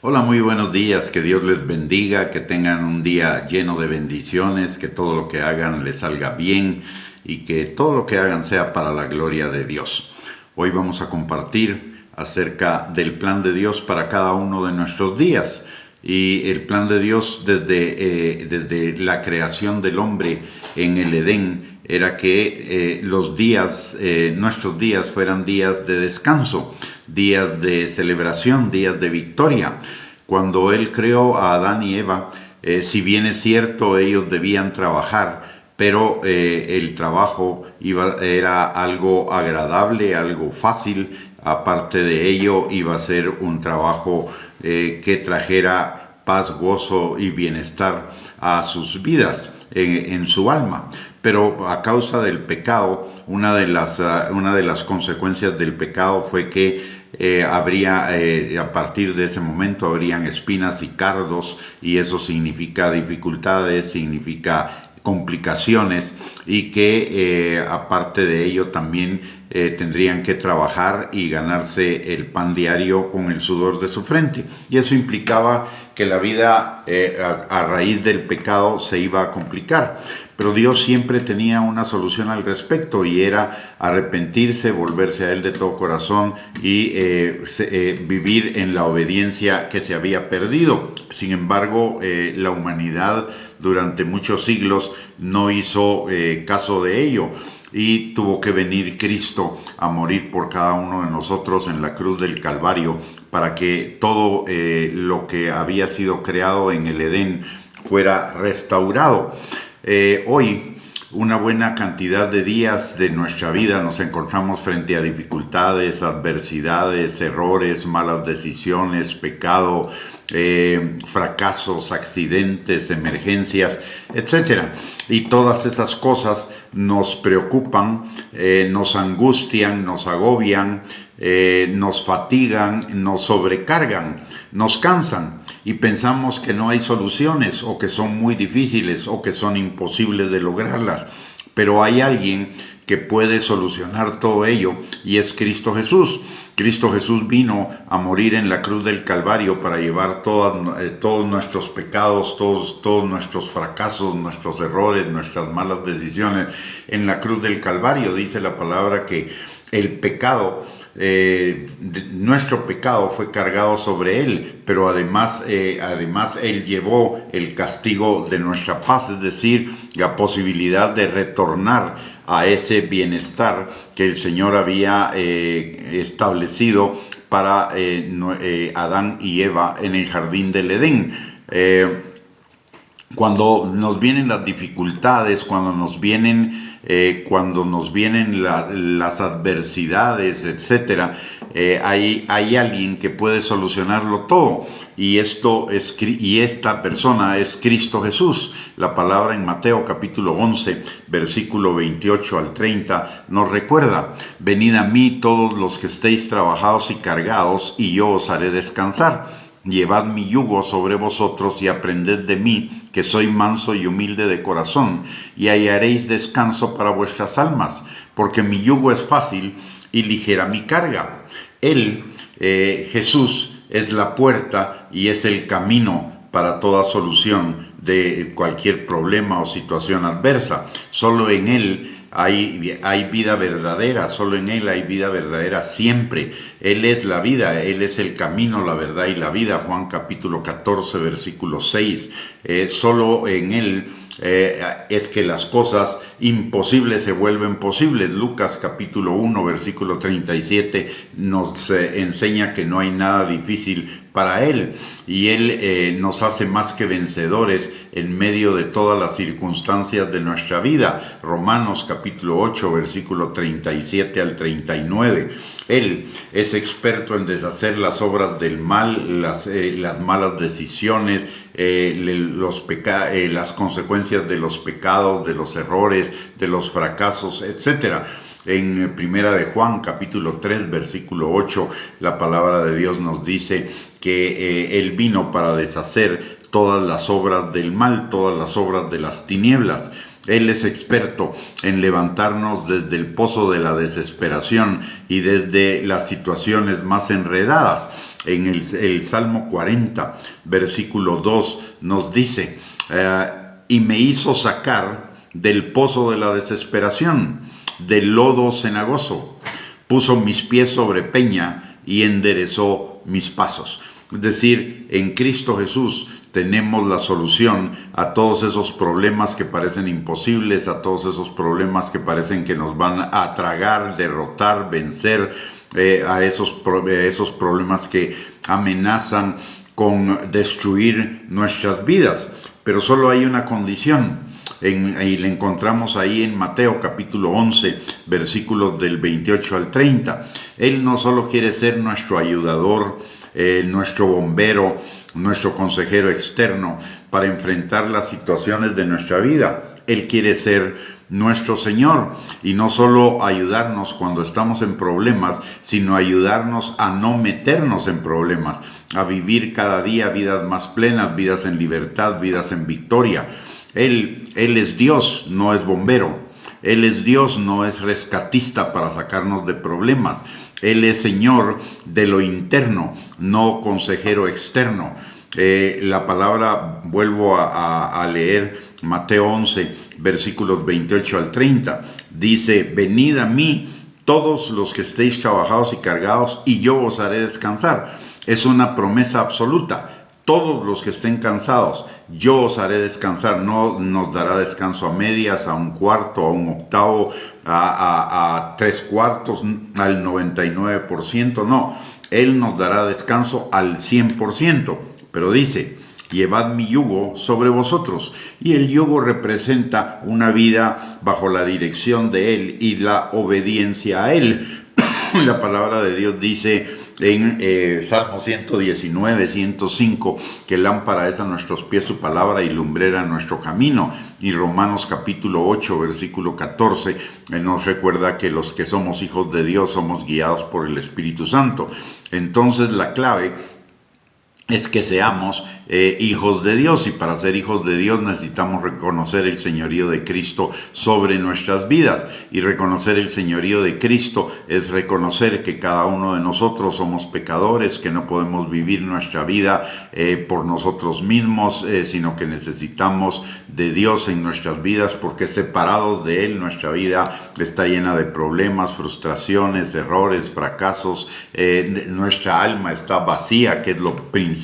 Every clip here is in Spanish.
Hola, muy buenos días, que Dios les bendiga, que tengan un día lleno de bendiciones, que todo lo que hagan les salga bien y que todo lo que hagan sea para la gloria de Dios. Hoy vamos a compartir acerca del plan de Dios para cada uno de nuestros días. Y el plan de Dios desde la creación del hombre en el Edén era que nuestros días fueran días de descanso, días de celebración, días de victoria. Cuando Él creó a Adán y Eva, si bien es cierto, ellos debían trabajar, pero el trabajo era algo agradable, algo fácil. Aparte de ello, iba a ser un trabajo que trajera paz, gozo y bienestar a sus vidas, en su alma. Pero a causa del pecado, una de las consecuencias del pecado fue que a partir de ese momento habrían espinas y cardos, y eso significa dificultades, significa complicaciones, y que aparte de ello también tendrían que trabajar y ganarse el pan diario con el sudor de su frente, y eso implicaba que la vida a raíz del pecado se iba a complicar. Pero Dios siempre tenía una solución al respecto, y era arrepentirse, volverse a Él de todo corazón y vivir en la obediencia que se había perdido. Sin embargo, la humanidad durante muchos siglos no hizo caso de ello, y tuvo que venir Cristo a morir por cada uno de nosotros en la cruz del Calvario, para que todo lo que había sido creado en el Edén fuera restaurado. Hoy, una buena cantidad de días de nuestra vida nos encontramos frente a dificultades, adversidades, errores, malas decisiones, pecado, fracasos, accidentes, emergencias, etcétera. Y todas esas cosas nos preocupan, nos angustian, nos agobian, nos fatigan, nos sobrecargan, nos cansan, y pensamos que no hay soluciones, o que son muy difíciles, o que son imposibles de lograrlas. Pero hay alguien que puede solucionar todo ello, y es Cristo Jesús. Cristo Jesús vino a morir en la cruz del Calvario para llevar todos nuestros pecados, todos nuestros fracasos, nuestros errores, nuestras malas decisiones. En la cruz del Calvario dice la palabra que el pecado, nuestro pecado fue cargado sobre Él, pero además Él llevó el castigo de nuestra paz, es decir, la posibilidad de retornar a ese bienestar que el Señor había establecido para Adán y Eva en el jardín del Edén. Cuando nos vienen las dificultades, cuando nos vienen las adversidades, etcétera, hay alguien que puede solucionarlo todo, y esta persona es Cristo Jesús. La palabra en Mateo capítulo 11, versículo 28 al 30 nos recuerda: venid a mí todos los que estéis trabajados y cargados, y yo os haré descansar. Llevad mi yugo sobre vosotros y aprended de mí, que soy manso y humilde de corazón, y hallaréis descanso para vuestras almas, porque mi yugo es fácil y ligera mi carga. Él, Jesús, es la puerta y es el camino para toda solución de cualquier problema o situación adversa. Solo en Él hay vida verdadera, solo en Él hay vida verdadera siempre. Él es la vida, Él es el camino, la verdad y la vida. Juan capítulo 14, versículo 6. Solo en Él es que las cosas imposibles se vuelven posibles. Lucas capítulo 1, versículo 37 nos enseña que no hay nada difícil para Él, y Él nos hace más que vencedores en medio de todas las circunstancias de nuestra vida. Romanos capítulo 8, versículo 37 al 39. Él es experto en deshacer las obras del mal, las malas decisiones, las consecuencias de los pecados, de los errores, de los fracasos, etcétera. En Primera de Juan, capítulo 3, versículo 8, la palabra de Dios nos dice que Él vino para deshacer todas las obras del mal, todas las obras de las tinieblas. Él es experto en levantarnos desde el pozo de la desesperación y desde las situaciones más enredadas. En el Salmo 40, versículo 2, nos dice, y me hizo sacar del pozo de la desesperación, del lodo cenagoso, puso mis pies sobre peña y enderezó mis pasos. Es decir, en Cristo Jesús tenemos la solución a todos esos problemas que parecen imposibles, a todos esos problemas que parecen que nos van a tragar, derrotar, vencer, a esos problemas que amenazan con destruir nuestras vidas. Pero solo hay una condición, y le encontramos ahí en Mateo capítulo 11, versículos del 28 al 30. Él no solo quiere ser nuestro ayudador, nuestro bombero, nuestro consejero externo para enfrentar las situaciones de nuestra vida. Él quiere ser nuestro Señor y no solo ayudarnos cuando estamos en problemas, sino ayudarnos a no meternos en problemas, a vivir cada día vidas más plenas, vidas en libertad, vidas en victoria. Él es Dios, no es bombero. Él es Dios, no es rescatista para sacarnos de problemas. Él es Señor de lo interno, no consejero externo. La palabra, vuelvo a leer Mateo 11, versículos 28 al 30. Dice, venid a mí todos los que estéis trabajados y cargados, y yo os haré descansar. Es una promesa absoluta. Todos los que estén cansados, yo os haré descansar. No nos dará descanso a medias, a un cuarto, a un octavo, a 3/4, al 99%. No, Él nos dará descanso al 100%. Pero dice, llevad mi yugo sobre vosotros. Y el yugo representa una vida bajo la dirección de Él y la obediencia a Él. La palabra de Dios dice en Salmo 119, 105, que lámpara es a nuestros pies su palabra y lumbrera nuestro camino. Y Romanos capítulo 8, versículo 14, nos recuerda que los que somos hijos de Dios somos guiados por el Espíritu Santo. Entonces la clave es que seamos hijos de Dios, y para ser hijos de Dios necesitamos reconocer el señorío de Cristo sobre nuestras vidas, y reconocer el señorío de Cristo es reconocer que cada uno de nosotros somos pecadores, que no podemos vivir nuestra vida por nosotros mismos, sino que necesitamos de Dios en nuestras vidas, porque separados de Él nuestra vida está llena de problemas, frustraciones, errores, fracasos. Nuestra alma está vacía, que es lo principal.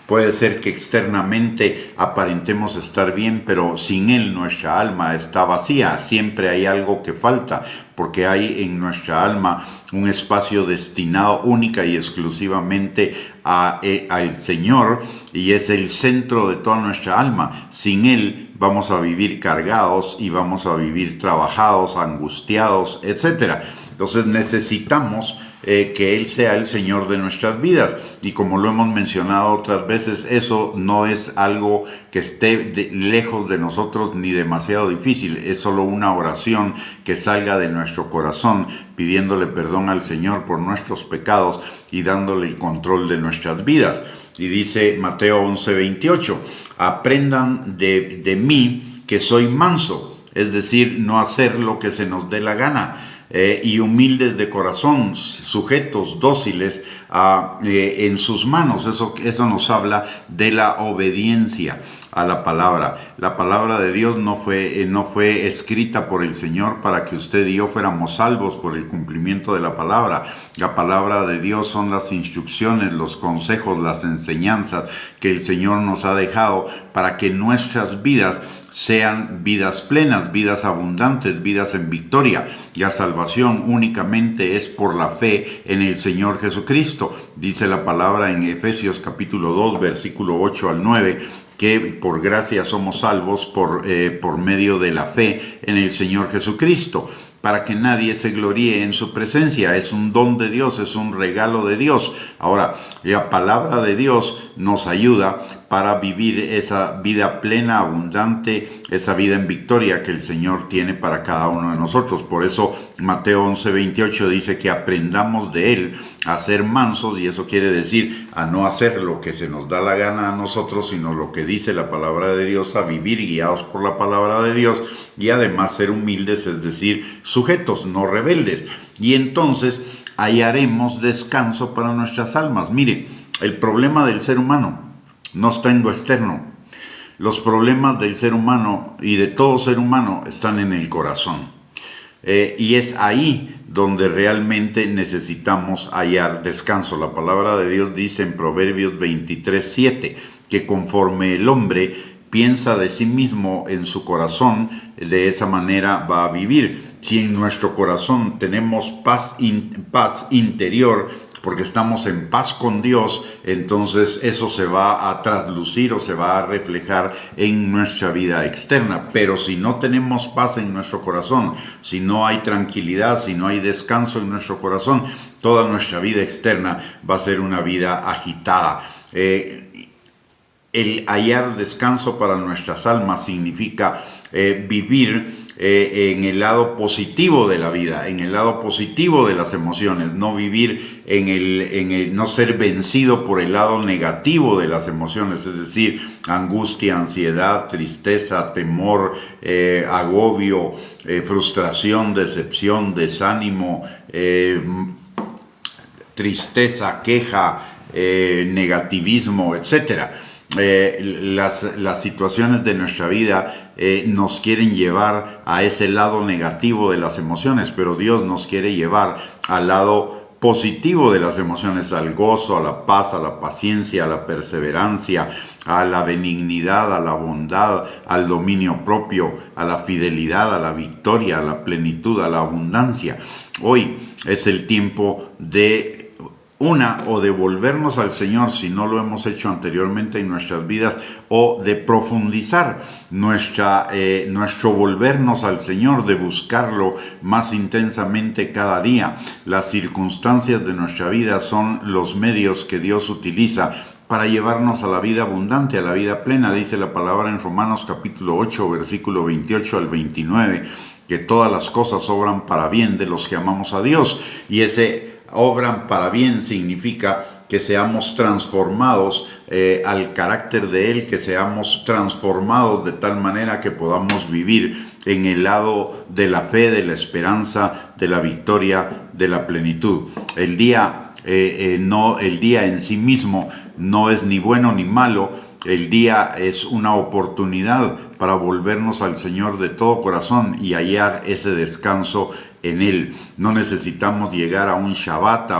Puede ser que externamente aparentemos estar bien, pero sin Él nuestra alma está vacía. Siempre hay algo que falta, porque hay en nuestra alma un espacio destinado única y exclusivamente al Señor, y es el centro de toda nuestra alma. Sin Él vamos a vivir cargados y vamos a vivir trabajados, angustiados, etc. Entonces necesitamos que Él sea el Señor de nuestras vidas, y como lo hemos mencionado otras veces, eso no es algo que esté lejos de nosotros ni demasiado difícil. Es solo una oración que salga de nuestro corazón, pidiéndole perdón al Señor por nuestros pecados y dándole el control de nuestras vidas. Y dice Mateo 11:28, aprendan de mí que soy manso, es decir, no hacer lo que se nos dé la gana, y humildes de corazón, sujetos, dóciles en sus manos. Eso nos habla de la obediencia a la palabra. La palabra de Dios no fue escrita por el Señor para que usted y yo fuéramos salvos por el cumplimiento de la palabra. La palabra de Dios son las instrucciones, los consejos, las enseñanzas que el Señor nos ha dejado para que nuestras vidas sean vidas plenas, vidas abundantes, vidas en victoria. La salvación únicamente es por la fe en el Señor Jesucristo. Dice la palabra en Efesios capítulo 2, versículo 8 al 9, que por gracia somos salvos por medio de la fe en el Señor Jesucristo. para que nadie se gloríe en su presencia. Es un don de Dios, es un regalo de Dios. Ahora, la palabra de Dios nos ayuda para vivir esa vida plena, abundante, esa vida en victoria que el Señor tiene para cada uno de nosotros. Por eso Mateo 11:28 dice que aprendamos de Él a ser mansos, y eso quiere decir a no hacer lo que se nos da la gana a nosotros, sino lo que dice la palabra de Dios, a vivir guiados por la palabra de Dios, y además ser humildes, es decir, sujetos, no rebeldes. Y entonces hallaremos descanso para nuestras almas. Mire, el problema del ser humano no está en lo externo. Los problemas del ser humano y de todo ser humano están en el corazón. Y es ahí donde realmente necesitamos hallar descanso. La palabra de Dios dice en Proverbios 23:7 que conforme el hombre piensa de sí mismo en su corazón, de esa manera va a vivir. Si en nuestro corazón tenemos paz interior, porque estamos en paz con Dios, entonces eso se va a traslucir o se va a reflejar en nuestra vida externa. Pero si no tenemos paz en nuestro corazón, si no hay tranquilidad, si no hay descanso en nuestro corazón, toda nuestra vida externa va a ser una vida agitada. El hallar descanso para nuestras almas significa vivir en el lado positivo de la vida, en el lado positivo de las emociones, no vivir no ser vencido por el lado negativo de las emociones, es decir, angustia, ansiedad, tristeza, temor, agobio, frustración, decepción, desánimo, tristeza, queja, negativismo, etcétera. Las situaciones de nuestra vida nos quieren llevar a ese lado negativo de las emociones, pero Dios nos quiere llevar al lado positivo de las emociones, al gozo, a la paz, a la paciencia, a la perseverancia, a la benignidad, a la bondad, al dominio propio, a la fidelidad, a la victoria, a la plenitud, a la abundancia. Hoy es el tiempo de o de volvernos al Señor si no lo hemos hecho anteriormente en nuestras vidas, o de profundizar nuestro volvernos al Señor, de buscarlo más intensamente cada día. Las circunstancias de nuestra vida son los medios que Dios utiliza para llevarnos a la vida abundante, a la vida plena. Dice la palabra en Romanos capítulo 8, versículo 28 al 29, que todas las cosas obran para bien de los que amamos a Dios, y obran para bien significa que seamos transformados al carácter de Él, que seamos transformados de tal manera que podamos vivir en el lado de la fe, de la esperanza, de la victoria, de la plenitud. El día en sí mismo no es ni bueno ni malo. El día es una oportunidad para volvernos al Señor de todo corazón y hallar ese descanso en Él. No necesitamos llegar a un Shabbat,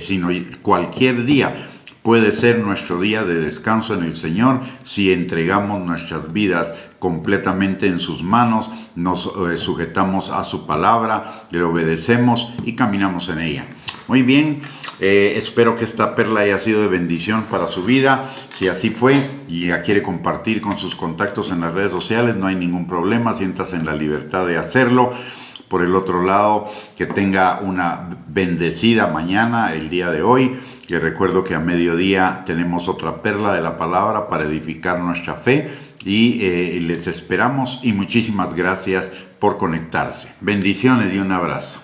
sino cualquier día puede ser nuestro día de descanso en el Señor si entregamos nuestras vidas completamente en sus manos, nos sujetamos a su palabra, le obedecemos y caminamos en ella. Muy bien, espero que esta perla haya sido de bendición para su vida. Si así fue y la quiere compartir con sus contactos en las redes sociales, no hay ningún problema, siéntase en la libertad de hacerlo. Por el otro lado, que tenga una bendecida mañana, el día de hoy. Les recuerdo que a mediodía tenemos otra perla de la palabra para edificar nuestra fe, y les esperamos, y muchísimas gracias por conectarse. Bendiciones y un abrazo.